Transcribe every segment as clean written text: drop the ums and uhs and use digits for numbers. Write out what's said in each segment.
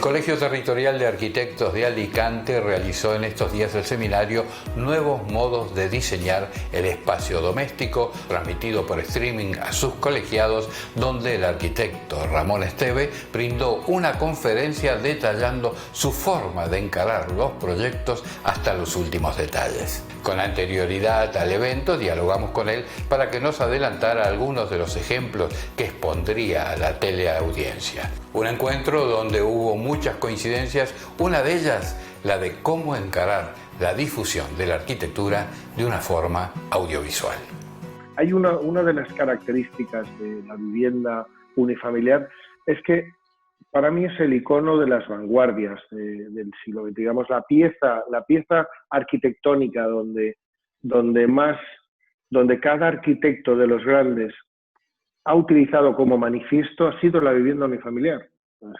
Colegio Territorial de Arquitectos de Alicante realizó en estos días el seminario Nuevos modos de diseñar el espacio doméstico, transmitido por streaming a sus colegiados, donde el arquitecto Ramón Esteve brindó una conferencia detallando su forma de encarar los proyectos hasta los últimos detalles. Con anterioridad al evento dialogamos con él para que nos adelantara algunos de los ejemplos que expondría a la teleaudiencia. Un encuentro donde hubo muchas coincidencias, una de ellas la de cómo encarar la difusión de la arquitectura de una forma audiovisual. Hay una de las características de la vivienda unifamiliar es que para mí es el icono de las vanguardias del siglo XX, digamos, la pieza arquitectónica donde cada arquitecto de los grandes ha utilizado como manifiesto ha sido la vivienda unifamiliar.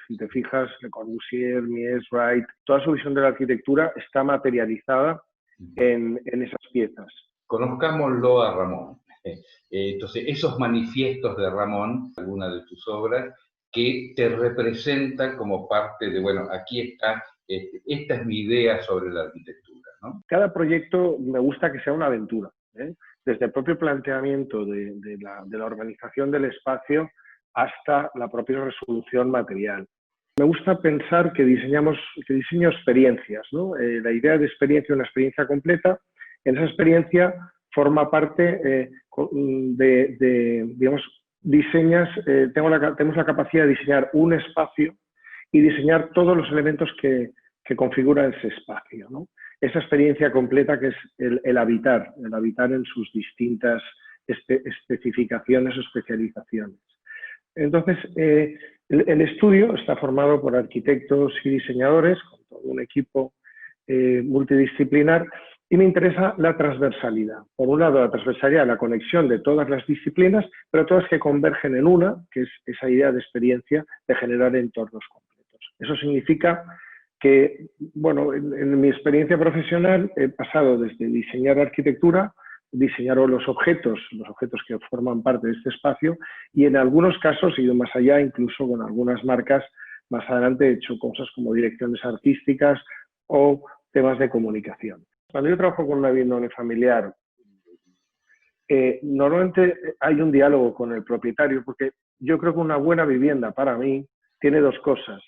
Si te fijas, Le Corbusier, Mies, Wright, toda su visión de la arquitectura está materializada en esas piezas. Conozcámoslo a Ramón. Entonces, esos manifiestos de Ramón, algunas de tus obras, que te representan como parte de, bueno, aquí está, esta es mi idea sobre la arquitectura, ¿no? Cada proyecto me gusta que sea una aventura, ¿eh? Desde el propio planteamiento de la organización del espacio hasta la propia resolución material. Me gusta pensar que diseño experiencias, ¿no? La idea de experiencia, una experiencia completa, en esa experiencia forma parte digamos, tenemos la capacidad de diseñar un espacio y diseñar todos los elementos que configuran ese espacio, ¿no? Esa experiencia completa que es el habitar en sus distintas especificaciones o especializaciones. Entonces, el estudio está formado por arquitectos y diseñadores, con todo un equipo multidisciplinar, y me interesa la transversalidad. Por un lado, la transversalidad, la conexión de todas las disciplinas, pero todas que convergen en una, que es esa idea de experiencia de generar entornos completos. Eso significa que, bueno, en mi experiencia profesional he pasado desde diseñar arquitectura, diseñar los objetos que forman parte de este espacio, y en algunos casos he ido más allá, incluso con algunas marcas. Más adelante he hecho cosas como direcciones artísticas o temas de comunicación. Cuando yo trabajo con una vivienda unifamiliar, normalmente hay un diálogo con el propietario, porque yo creo que una buena vivienda para mí tiene dos cosas.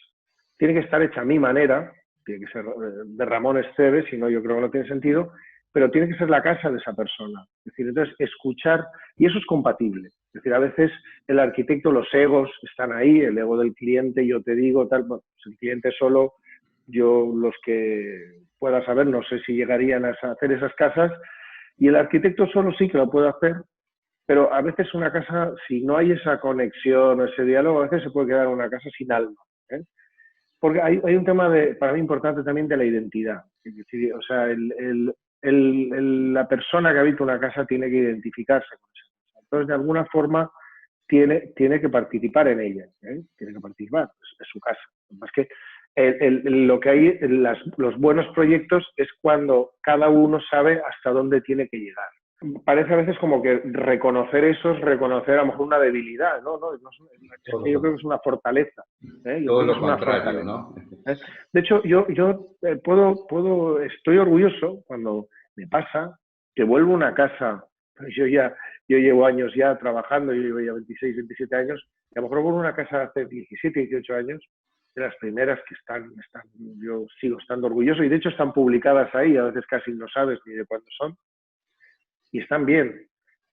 Tiene que estar hecha a mi manera, tiene que ser de Ramón Esteve, si no yo creo que no tiene sentido, pero tiene que ser la casa de esa persona. Es decir, entonces escuchar, y eso es compatible. Es decir, a veces el arquitecto, los egos están ahí, el ego del cliente, yo te digo, tal, bueno, pues el cliente solo, yo los que pueda saber, no sé si llegarían a hacer esas casas, y el arquitecto solo sí que lo puede hacer, pero a veces una casa, si no hay esa conexión o ese diálogo, a veces se puede quedar una casa sin alma, ¿eh? Porque hay un tema para mí importante también de la identidad. Es decir, o sea, la persona que habita una casa tiene que identificarse con esa casa. Entonces, de alguna forma, tiene que participar en ella, ¿eh? Tiene que participar, es su casa. Más que lo que hay en los buenos proyectos es cuando cada uno sabe hasta dónde tiene que llegar. Parece a veces como que reconocer eso es reconocer a lo mejor una debilidad, ¿no? Yo creo que es una fortaleza. Todo lo contrario, ¿no? De hecho, yo estoy orgulloso cuando me pasa que vuelvo a una casa. Yo llevo años ya trabajando, yo llevo ya 26, 27 años, y a lo mejor vuelvo a una casa hace 17, 18 años, de las primeras que están, yo sigo estando orgulloso, y de hecho están publicadas ahí, a veces casi no sabes ni de cuándo son, y están bien,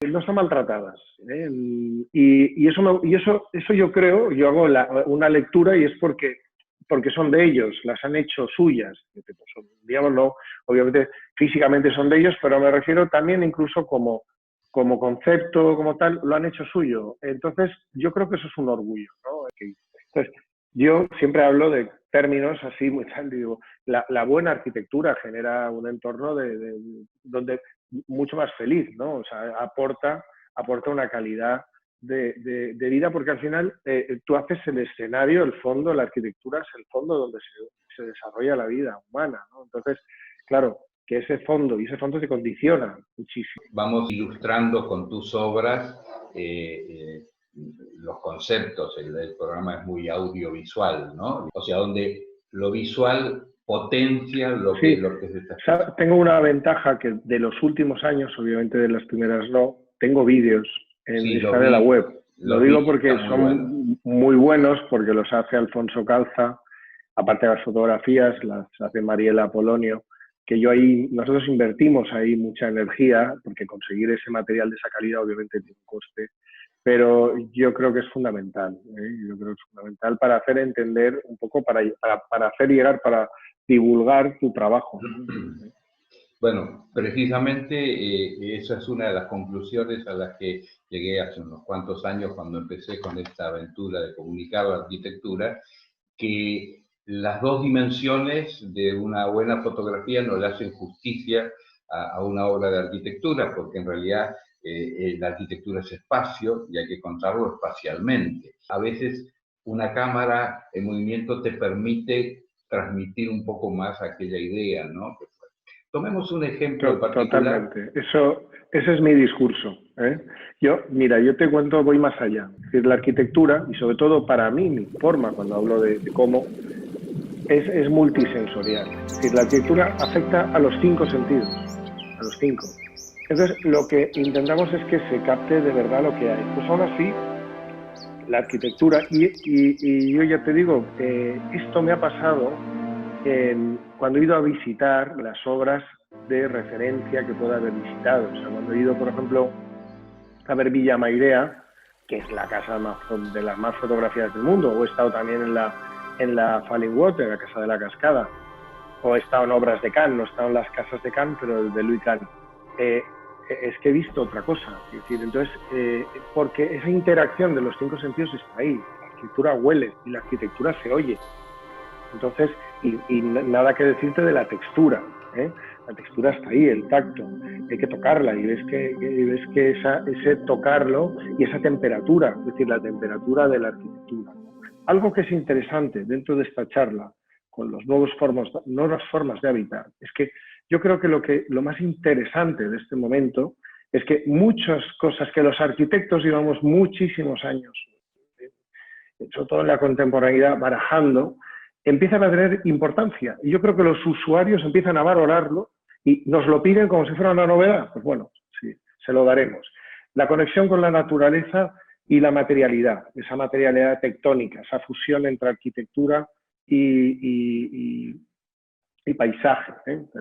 no están maltratadas, ¿eh? Y eso yo creo, yo hago una lectura, y es porque son de ellos, las han hecho suyas, digamos, no, obviamente físicamente son de ellos, pero me refiero también incluso como concepto, como tal, lo han hecho suyo. Entonces, yo creo que eso es un orgullo, ¿no? Entonces, yo siempre hablo de términos así, muy tal, digo, la buena arquitectura genera un entorno donde mucho más feliz, ¿no? O sea, aporta una calidad de vida, porque al final tú haces el escenario, el fondo, la arquitectura es el fondo donde se desarrolla la vida humana, ¿no? Entonces, claro, que ese fondo te condiciona muchísimo. Vamos ilustrando con tus obras los conceptos. El programa es muy audiovisual, ¿no? O sea, donde lo visual potencia Sí, lo que se está haciendo. tengo una ventaja que de los últimos años, obviamente de las primeras no, tengo vídeos Sí, están en la web. Lo los digo vi, está porque muy bueno. son muy buenos, porque los hace Alfonso Calza, aparte de las fotografías, las hace Mariela Polonio, que nosotros invertimos ahí mucha energía, porque conseguir ese material de esa calidad obviamente tiene un coste, pero yo creo que es fundamental, ¿eh? Yo creo que es fundamental para hacer entender un poco, para hacer llegar, para divulgar tu trabajo. Bueno, precisamente esa es una de las conclusiones a las que llegué hace unos cuantos años cuando empecé con esta aventura de comunicar la arquitectura, que las dos dimensiones de una buena fotografía no le hacen justicia a una obra de arquitectura, porque en realidad la arquitectura es espacio y hay que contarlo espacialmente. A veces una cámara en movimiento te permite transmitir un poco más aquella idea, ¿no? Tomemos un ejemplo en particular. Totalmente. Ese es mi discurso, ¿eh? Mira, yo te cuento, voy más allá. Es decir, la arquitectura, y sobre todo para mí, mi forma, cuando hablo de cómo, es multisensorial. Es decir, la arquitectura afecta a los 5 sentidos, a los 5. Entonces, lo que intentamos es que se capte de verdad lo que hay. Pues aún así, la arquitectura, y yo ya te digo, esto me ha pasado cuando he ido a visitar las obras de referencia que pueda haber visitado. O sea, cuando he ido, por ejemplo, a ver Villa Mairea, que es la casa de las más fotografiadas del mundo, o he estado también en la Falling Water, la Casa de la Cascada, o he estado en obras de Cannes, no he estado en las casas de Cannes, pero de Louis Kahn. Es que he visto otra cosa. Es decir, entonces, porque esa interacción de los 5 sentidos está ahí. La arquitectura huele y la arquitectura se oye. Entonces, y nada que decirte de la textura, ¿eh? La textura está ahí, el tacto, hay que tocarla y ves que ese tocarlo y esa temperatura, es decir, la temperatura de la arquitectura. Algo que es interesante dentro de esta charla con los nuevas formas de habitar, es que yo creo que lo más interesante de este momento es que muchas cosas que los arquitectos llevamos muchísimos años, sobre todo en la contemporaneidad, barajando, empiezan a tener importancia. Y yo creo que los usuarios empiezan a valorarlo y nos lo piden como si fuera una novedad. Pues bueno, sí, se lo daremos. La conexión con la naturaleza y la materialidad, esa materialidad tectónica, esa fusión entre arquitectura y paisaje.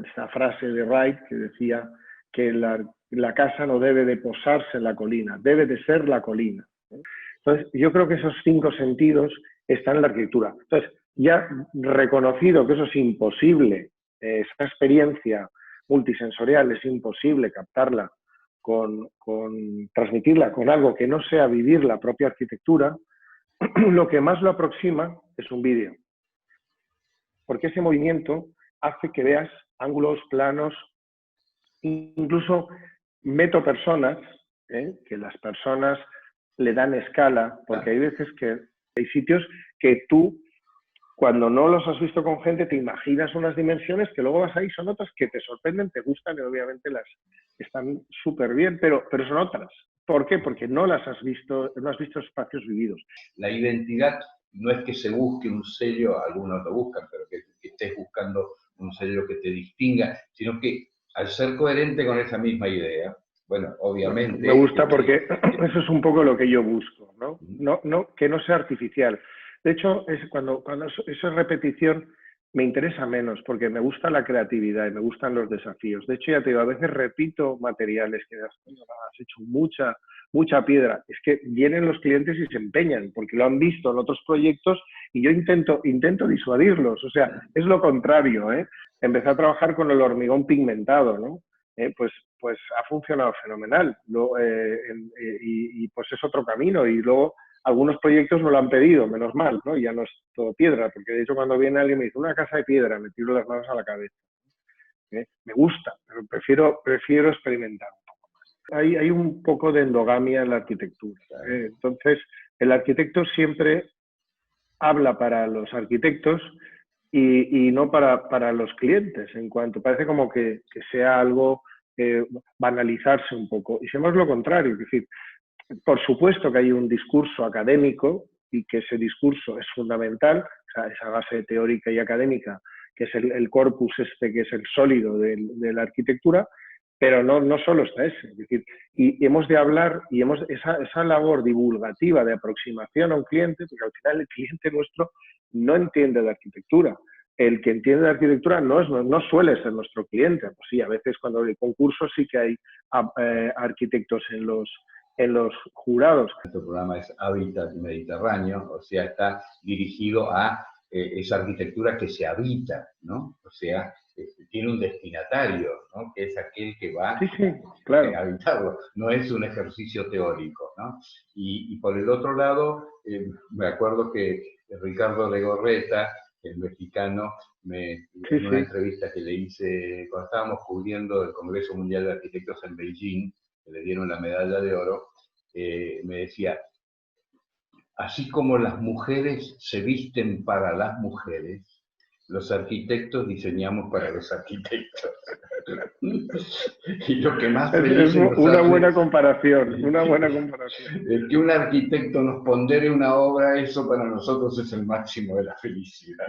Esta frase de Wright que decía que la casa no debe de posarse en la colina, debe de ser la colina. Entonces, yo creo que esos 5 sentidos están en la arquitectura. Entonces, ya reconocido que eso es imposible, esa experiencia multisensorial es imposible captarla, transmitirla con algo que no sea vivir la propia arquitectura, lo que más lo aproxima es un vídeo. Porque ese movimiento hace que veas ángulos, planos, incluso meto personas, que las personas le dan escala, porque hay veces que hay sitios que tú, cuando no los has visto con gente, te imaginas unas dimensiones que luego vas ahí, son otras que te sorprenden, te gustan y obviamente las están súper bien, pero son otras. ¿Por qué? Porque no has visto espacios vividos. La identidad no es que se busque un sello, algunos lo buscan, pero que estés buscando un sello que te distinga, sino que al ser coherente con esa misma idea, bueno, obviamente... Me gusta porque eso es un poco lo que yo busco, ¿no? Que no sea artificial. De hecho, cuando eso es repetición, me interesa menos porque me gusta la creatividad y me gustan los desafíos. De hecho, ya te digo, a veces repito materiales que has hecho mucha piedra. Es que vienen los clientes y se empeñan porque lo han visto en otros proyectos y yo intento disuadirlos. O sea, es lo contrario, ¿eh? Empecé a trabajar con el hormigón pigmentado, ¿no? Pues ha funcionado fenomenal. Y pues es otro camino. Y luego algunos proyectos me lo han pedido, menos mal, ¿no? Ya no es todo piedra, porque de hecho cuando viene alguien y me dice una casa de piedra, me tiro las manos a la cabeza. Me gusta, pero prefiero experimentar un poco más. Hay un poco de endogamia en la arquitectura. Entonces, el arquitecto siempre habla para los arquitectos y no para los clientes, en cuanto parece como que sea algo banalizarse un poco. Y siempre es lo contrario, es decir, por supuesto que hay un discurso académico y que ese discurso es fundamental. esa base teórica y académica, que es el corpus que es el sólido de la arquitectura, pero no solo está ese. Es decir, y hemos de hablar, y esa labor divulgativa de aproximación a un cliente, porque al final el cliente nuestro no entiende de arquitectura. El que entiende de arquitectura no suele ser nuestro cliente. Pues sí, a veces cuando hay concursos sí que hay arquitectos en los jurados. Nuestro programa es Hábitat Mediterráneo, o sea, está dirigido a esa arquitectura que se habita, ¿no? O sea, tiene un destinatario, ¿no? Que es aquel que va claro. a habitarlo. No es un ejercicio teórico, ¿no? Y por el otro lado, me acuerdo que Ricardo Legorreta, el mexicano, en una entrevista que le hice cuando estábamos cubriendo el Congreso Mundial de Arquitectos en Beijing, que le dieron la medalla de oro, me decía, así como las mujeres se visten para las mujeres, los arquitectos diseñamos para los arquitectos. Y lo que más es una buena comparación. El que un arquitecto nos pondere una obra, eso para nosotros es el máximo de la felicidad.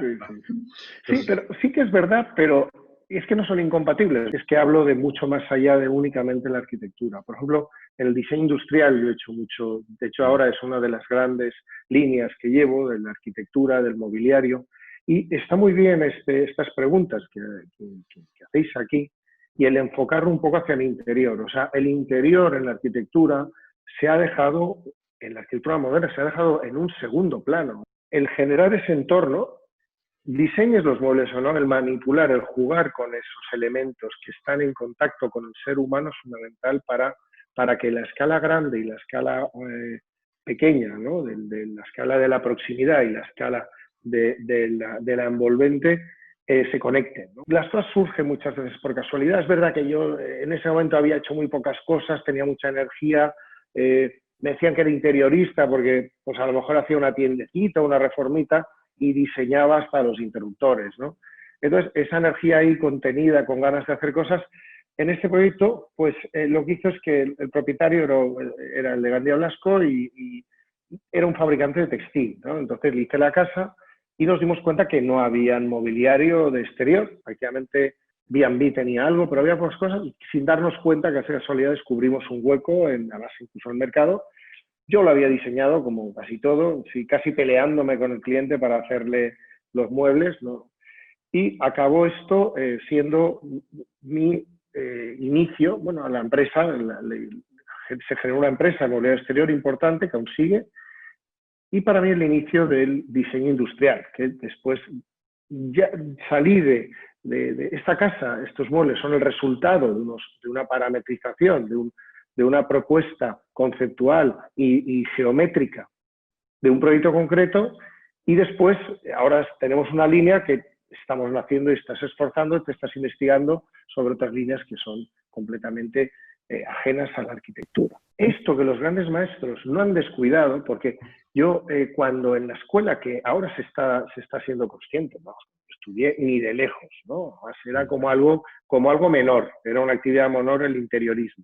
Sí, pero sí que es verdad, pero es que no son incompatibles. Es que hablo de mucho más allá de únicamente la arquitectura. Por ejemplo, en el diseño industrial yo he hecho mucho. De hecho, ahora es una de las grandes líneas que llevo de la arquitectura, del mobiliario. Y está muy bien estas preguntas que hacéis aquí y el enfocarlo un poco hacia el interior. O sea, el interior en la arquitectura se ha dejado, en la arquitectura moderna, se ha dejado en un segundo plano. El generar ese entorno, diseñes los muebles o no, el manipular, el jugar con esos elementos que están en contacto con el ser humano es fundamental para que la escala grande y la escala pequeña, ¿no? de la escala de la proximidad y la escala de la envolvente se conecten, ¿no? Las cosas surgen muchas veces por casualidad. Es verdad que yo en ese momento había hecho muy pocas cosas, tenía mucha energía, me decían que era interiorista porque pues a lo mejor hacía una tiendecita, una reformita y diseñaba hasta los interruptores, ¿no? Entonces, esa energía ahí contenida, con ganas de hacer cosas, en este proyecto, pues lo que hizo es que el propietario era el de Gandía Blasco y era un fabricante de textil, ¿no? Entonces le hice la casa y nos dimos cuenta que no había mobiliario de exterior. Prácticamente B&B tenía algo, pero había pocas cosas. Sin darnos cuenta que a casualidad descubrimos un hueco, además incluso en el mercado. Yo lo había diseñado como casi todo, sí, casi peleándome con el cliente para hacerle los muebles, ¿no? Y acabó esto siendo mi inicio, bueno, a la empresa, se generó una empresa de mobiliario exterior importante que aún sigue, y para mí el inicio del diseño industrial, que después ya salí de esta casa, estos muebles son el resultado de una parametrización, de una propuesta conceptual y geométrica de un proyecto concreto, y después ahora tenemos una línea que estamos haciendo y estás esforzando, te estás investigando sobre otras líneas que son completamente ajenas a la arquitectura. Esto que los grandes maestros no han descuidado, porque yo cuando en la escuela, que ahora se está siendo consciente, no estudié ni de lejos, ¿no? Era como algo menor, era una actividad menor el interiorismo.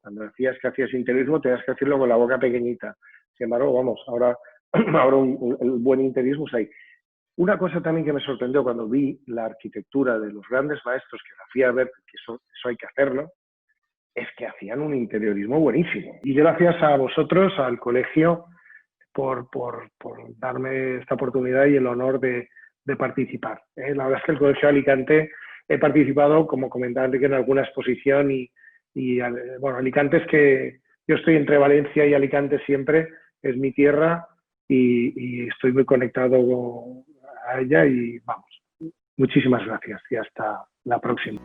Cuando decías que hacías interiorismo tenías que hacerlo con la boca pequeñita. Sin embargo, vamos, ahora el buen interiorismo es ahí. Una cosa también que me sorprendió cuando vi la arquitectura de los grandes maestros, que hacía ver que eso hay que hacerlo, es que hacían un interiorismo buenísimo. Y gracias a vosotros, al colegio, por darme esta oportunidad y el honor de participar. La verdad es que el Colegio de Alicante he participado, como comentaba Enrique, en alguna exposición y bueno, Alicante es que yo estoy entre Valencia y Alicante siempre, es mi tierra y estoy muy conectado a ella y vamos, muchísimas gracias y hasta la próxima.